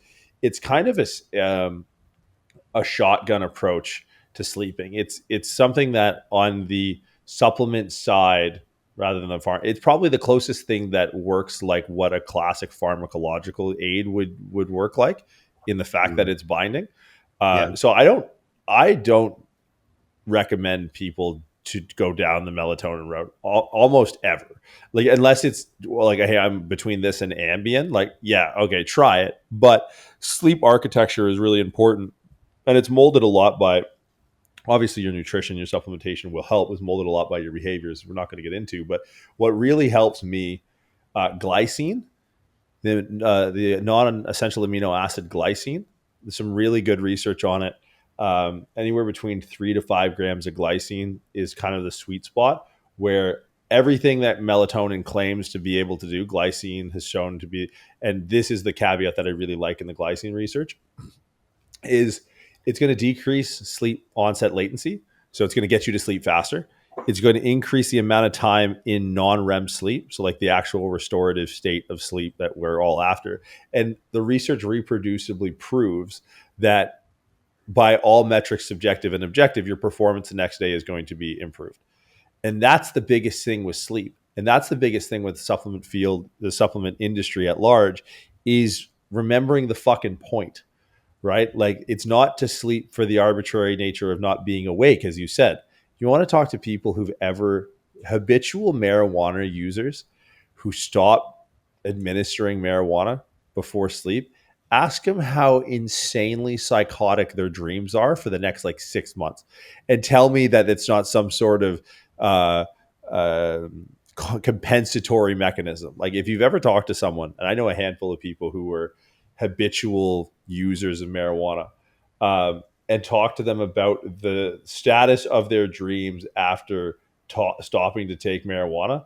kind of a shotgun approach to sleeping. It's something that on the supplement side, rather than the farm, it's probably the closest thing that works like what a classic pharmacological aid would work like, in the fact that it's binding. So I don't recommend people to go down the melatonin route almost ever. Like, unless it's like, hey, I'm between this and Ambien, like, yeah, okay, try it. But sleep architecture is really important. And it's molded a lot by, obviously your nutrition, your supplementation will help. It's molded a lot by your behaviors. We're not going to get into, but what really helps me, glycine, the non-essential amino acid glycine, there's some really good research on it. Anywhere between 3 to 5 grams of glycine is kind of the sweet spot, where everything that melatonin claims to be able to do, glycine has shown to be, and this is the caveat that I really like in the glycine research, is it's going to decrease sleep onset latency. So it's going to get you to sleep faster. It's going to increase the amount of time in non-REM sleep. So like the actual restorative state of sleep that we're all after. And the research reproducibly proves that by all metrics, subjective and objective, your performance the next day is going to be improved. And that's the biggest thing with sleep. And that's the biggest thing with the supplement field, the supplement industry at large, is remembering the fucking point, right? Like, it's not to sleep for the arbitrary nature of not being awake, as you said. You want to talk to people who've ever, habitual marijuana users who stop administering marijuana before sleep, ask them how insanely psychotic their dreams are for the next like 6 months, and tell me that it's not some sort of compensatory mechanism. Like, if you've ever talked to someone, and I know a handful of people who were habitual users of marijuana, and talk to them about the status of their dreams after stopping to take marijuana,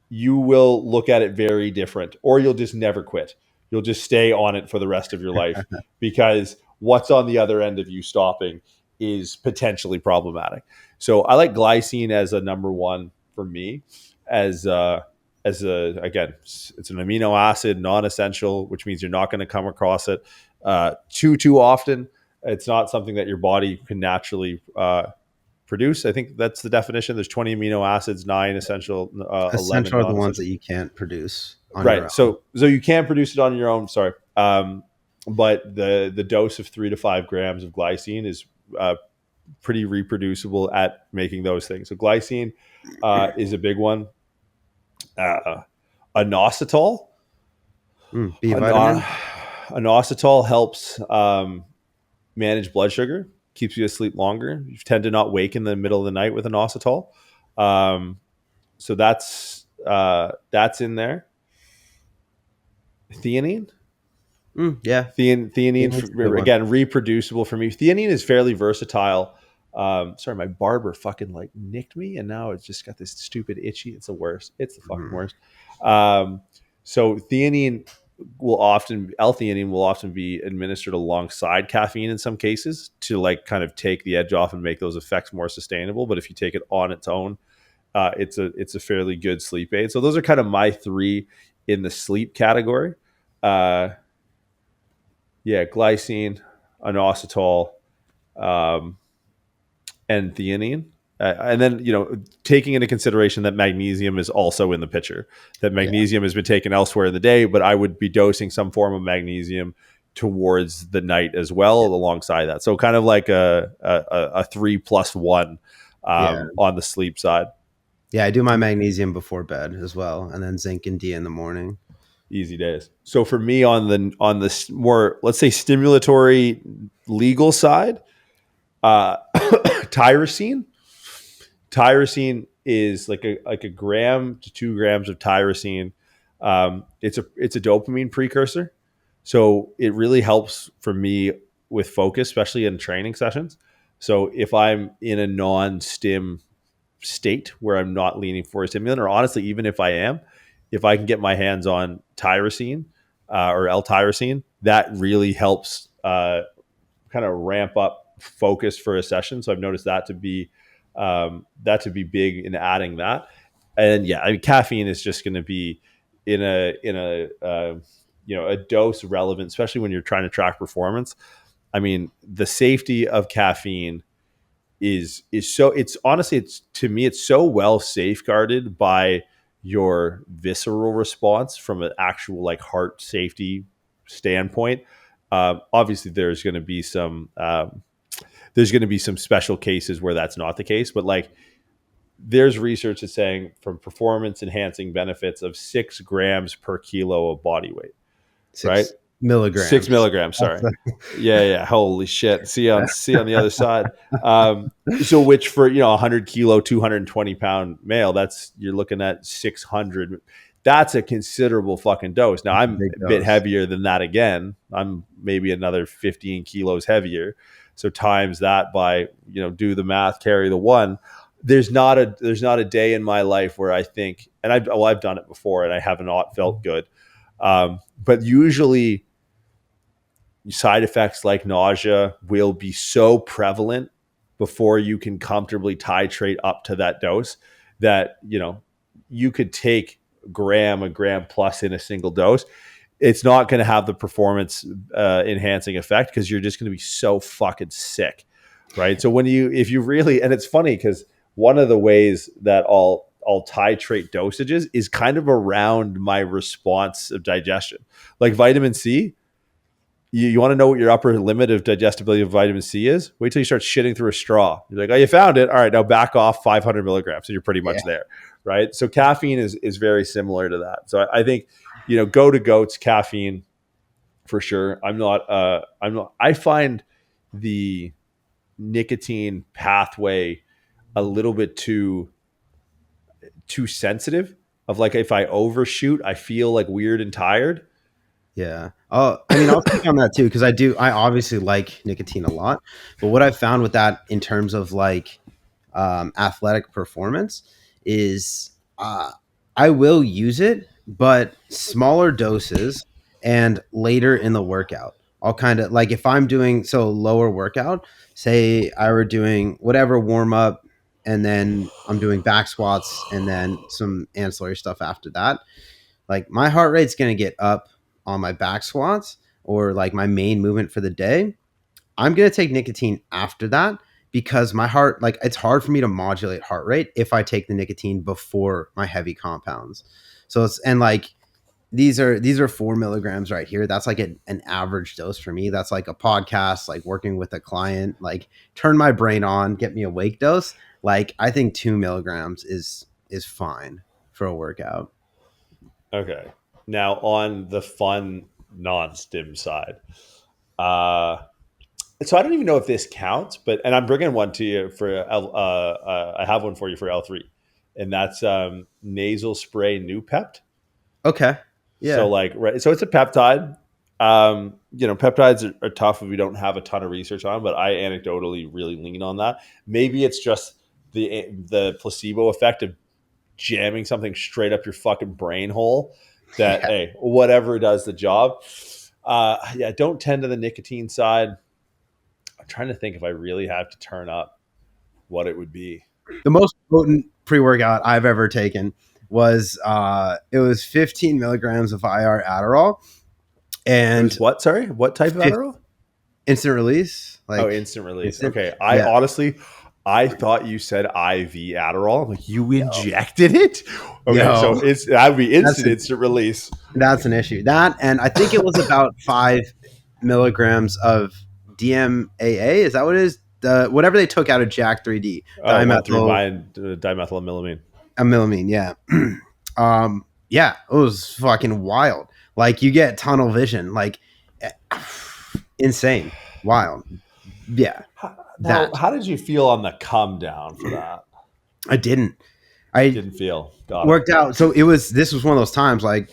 you will look at it very different, or you'll just never quit. You'll just stay on it for the rest of your life, because what's on the other end of you stopping is potentially problematic. So I like glycine as a number one for me, again, it's an amino acid, non-essential, which means you're not going to come across it too often. It's not something that your body can naturally produce. I think that's the definition. There's 20 amino acids, 9 essential, 11 essential are the ones that you can't produce on right. your own. So you can't produce it on your own. Sorry. but the dose of 3 to 5 grams of glycine is pretty reproducible at making those things. So glycine is a big one. Inositol. B vitamin. Inositol helps manage blood sugar, keeps you asleep longer. You tend to not wake in the middle of the night with inositol. So that's in there. Theanine. Yeah. Theanine again, reproducible for me. Theanine is fairly versatile. Sorry, my barber fucking like nicked me, and now it's just got this stupid itchy. It's the worst. It's the fucking worst. So theanine L-theanine will often be administered alongside caffeine in some cases to like kind of take the edge off and make those effects more sustainable. But if you take it on its own, it's a fairly good sleep aid. So those are kind of my 3 in the sleep category. Glycine, inositol, and theanine. And then, taking into consideration that magnesium is also in the picture, that magnesium has been taken elsewhere in the day, but I would be dosing some form of magnesium towards the night as well alongside that. So kind of like a 3+1 on the sleep side. Yeah, I do my magnesium before bed as well, and then zinc and D in the morning. Easy days. So for me on the more, let's say, stimulatory legal side, tyrosine. Tyrosine is like a gram to 2 grams of tyrosine. It's a dopamine precursor, so it really helps for me with focus, especially in training sessions. So if I'm in a non-stim state where I'm not leaning for a stimulant, or honestly, even if I am, if I can get my hands on tyrosine or L-tyrosine, that really helps kind of ramp up focus for a session. So I've noticed that to be big in adding that. And caffeine is just going to be in a dose relevant, especially when you're trying to track performance. I mean, the safety of caffeine is so, to me, it's so well safeguarded by your visceral response from an actual like heart safety standpoint. Obviously there's going to be some special cases where that's not the case, but like there's research that's saying from performance enhancing benefits of 6 grams per kilo of body weight, 6 milligrams. 6 milligrams. Sorry. Yeah. Holy shit. See on the other side. So which for, 100 kilo, 220 pound male, you're looking at 600. That's a considerable fucking dose. Now I'm a bit heavier than that. Again, I'm maybe another 15 kilos heavier. So times that by, do the math, carry the 1. There's not a day in my life where I think, and I've done it before and I have not felt good. But usually side effects like nausea will be so prevalent before you can comfortably titrate up to that dose that, you could take a gram plus in a single dose. It's not going to have the performance enhancing effect because you're just going to be so fucking sick. Right. So if you really, and it's funny because one of the ways that I'll titrate dosages is kind of around my response of digestion. Like vitamin C, you want to know what your upper limit of digestibility of vitamin C is? Wait till you start shitting through a straw. You're like, oh, you found it. All right, now back off 500 milligrams. So you're pretty much there, right? So caffeine is very similar to that. So I think, go to goats, caffeine for sure. I find the nicotine pathway a little bit too sensitive. Of like, if I overshoot, I feel like weird and tired. Yeah. Oh, I mean, I'll speak on that too, because I obviously like nicotine a lot, but what I've found with that in terms of like athletic performance is I will use it, but smaller doses and later in the workout. I'll kind of like if I'm doing lower workout, say I were doing whatever warm up and then I'm doing back squats and then some ancillary stuff after that. Like my heart rate's going to get up on my back squats or like my main movement for the day. I'm going to take nicotine after that because my heart, like it's hard for me to modulate heart rate if I take the nicotine before my heavy compounds. So it's, and like these are 4 milligrams right here. That's like an average dose for me. That's like a podcast, like working with a client, like turn my brain on, get me awake dose. Like I think 2 milligrams is fine for a workout. Okay. Now on the fun non-stim side, uh, so I don't even know if this counts, but and I'm bringing one to you for I have one for you for L3, and that's nasal spray Nupept. Okay. So Yeah. like right, so it's a peptide. Peptides are tough if we don't have a ton of research on, but I anecdotally really lean on that. Maybe it's just the placebo effect of jamming something straight up your fucking brain hole that Yeah. hey, whatever does the job. Yeah, don't tend to the nicotine side. I'm trying to think if I really have to turn up what it would be. The most potent pre-workout I've ever taken was it was 15 milligrams of IR Adderall It and was what? Sorry, what type of Adderall? instant release, Oh, like instant release. instant. Okay, Yeah. I thought you said IV Adderall. I'm like, you Yo, injected it? Okay, so yo, that would be that's instant release. that's an issue. That, and I think it was about 5 milligrams of DMAA. Is that what it is? Whatever they took out of Jack 3D, Oh, one through dimethyl mine, dimethylamylamine. amylamine. Yeah. Yeah, it was fucking wild. Like you get tunnel vision, like insane, wild. Yeah, Now, that how did you feel on the come down for that? I didn't. I Didn't feel. Got it. worked out. So this was one of those times like,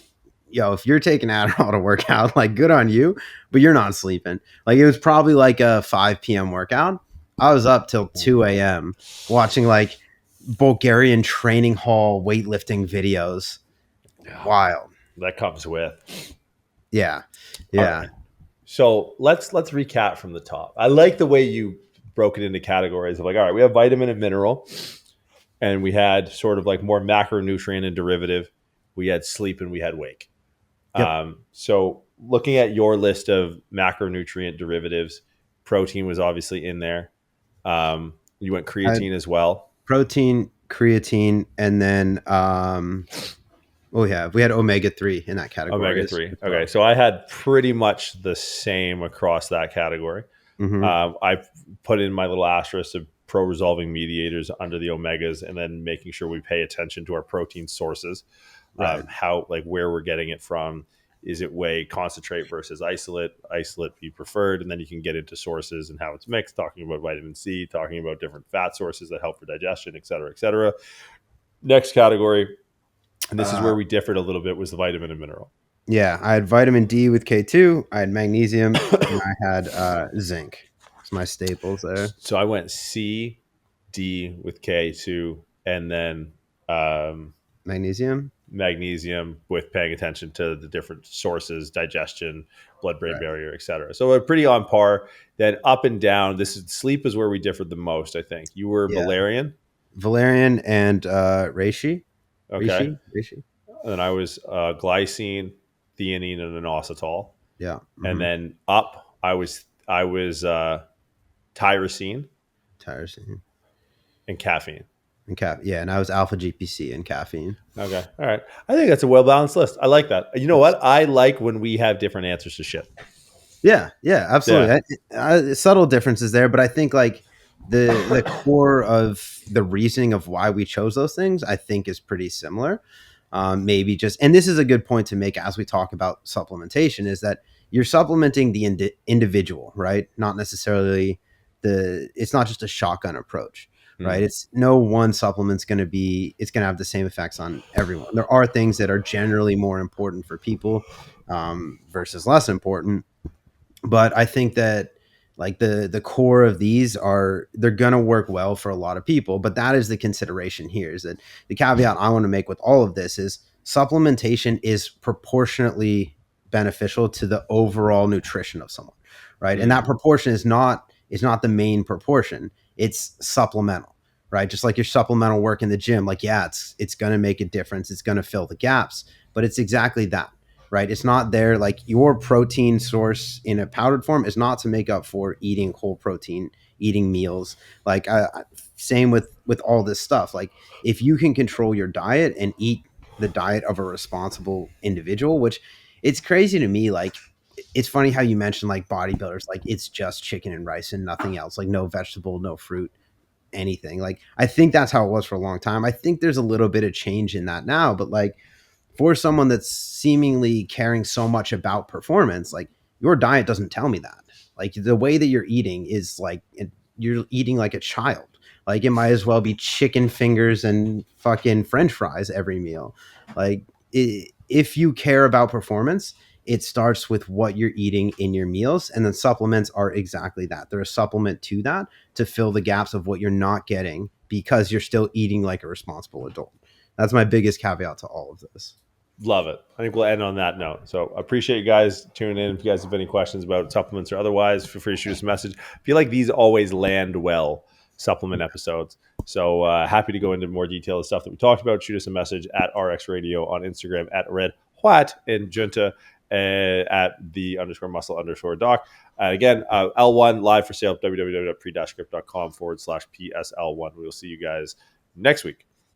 yo, if you're taking Adderall to work out, like good on you, but you're not sleeping. Like it was probably like a 5 p.m. workout. I was up till 2 a.m. watching like Bulgarian training hall weightlifting videos. Wild. That comes with. Yeah. All Yeah. right. So let's recap from the top. I like the way you broke it into categories of like, all right, we have vitamin and mineral, and we had sort of like more macronutrient and derivative. We had sleep and we had wake. Yep. So looking at your list of macronutrient derivatives, protein was obviously in there. You went creatine as well. Protein, creatine, and then we had omega-3 in that category. Omega-3. Okay, so I had pretty much the same across that category. Mm-hmm. I put in my little asterisk of pro-resolving mediators under the omegas, and then making sure we pay attention to our protein sources, Right. how like where we're getting it from. Is it whey concentrate versus isolate? Isolate be preferred, and then you can get into sources and how it's mixed. Talking about vitamin C, talking about different fat sources that help for digestion, et cetera, et cetera. Next category, and this is where we differed a little bit, was the vitamin and mineral. Yeah, I had vitamin D with K2. I had magnesium, and I had zinc. It's my staples there. So I went C, D with K2, and then Magnesium. magnesium with paying attention to the different sources, digestion, blood-brain Right. barrier, et cetera. So we're pretty on par. Then up and down, sleep is where we differed the most, I think. You were Yeah. Valerian. Valerian and reishi. Okay. Reishi. And then I was glycine, theanine, and inositol. Yeah. And then up, I was tyrosine tyrosine and caffeine. and yeah, and I was alpha GPC and caffeine. Okay. All right. I think that's a well-balanced list. I like that. You know what? I like when we have different answers to shit. Yeah, absolutely. Subtle differences there, but I think like the core of the reasoning of why we chose those things, I think, is pretty similar. Maybe just, and this is a good point to make as we talk about supplementation, is that you're supplementing the individual, right? Not necessarily it's not just a shotgun approach, right? It's no one supplement's going to have the same effects on everyone. There are things that are generally more important for people versus less important. But I think that like the core of these they're going to work well for a lot of people. But that is the consideration here, is that the caveat I want to make with all of this is supplementation is proportionately beneficial to the overall nutrition of someone, right? And that proportion is not the main proportion. It's supplemental, right? Just like your supplemental work in the gym, like, yeah, it's going to make a difference. It's going to fill the gaps, but it's exactly that. Right. It's not there. Like your protein source in a powdered form is not to make up for eating whole protein, eating meals. Like same with all this stuff. Like if you can control your diet and eat the diet of a responsible individual, which it's crazy to me. Like, it's funny how you mentioned like bodybuilders, like it's just chicken and rice and nothing else, like no vegetable, no fruit, anything. Like, I think that's how it was for a long time. I think there's a little bit of change in that now, but like for someone that's seemingly caring so much about performance, like your diet doesn't tell me that. Like the way that you're eating is like you're eating like a child. Like it might as well be chicken fingers and fucking French fries every meal. Like if you care about performance, it starts with what you're eating in your meals, and then supplements are exactly that. They're a supplement to that to fill the gaps of what you're not getting because you're still eating like a responsible adult. That's my biggest caveat to all of this. Love it. I think we'll end on that note. So I appreciate you guys tuning in. If you guys have any questions about supplements or otherwise, feel free to shoot us a message. I feel like these always land well, supplement episodes. So happy to go into more detail of stuff that we talked about. Shoot us a message at RX Radio on Instagram, at Red What in Jiunta, at the _muscle doc. Again, L1 live for sale at www.pre-script.com/PSL1. We will see you guys next week.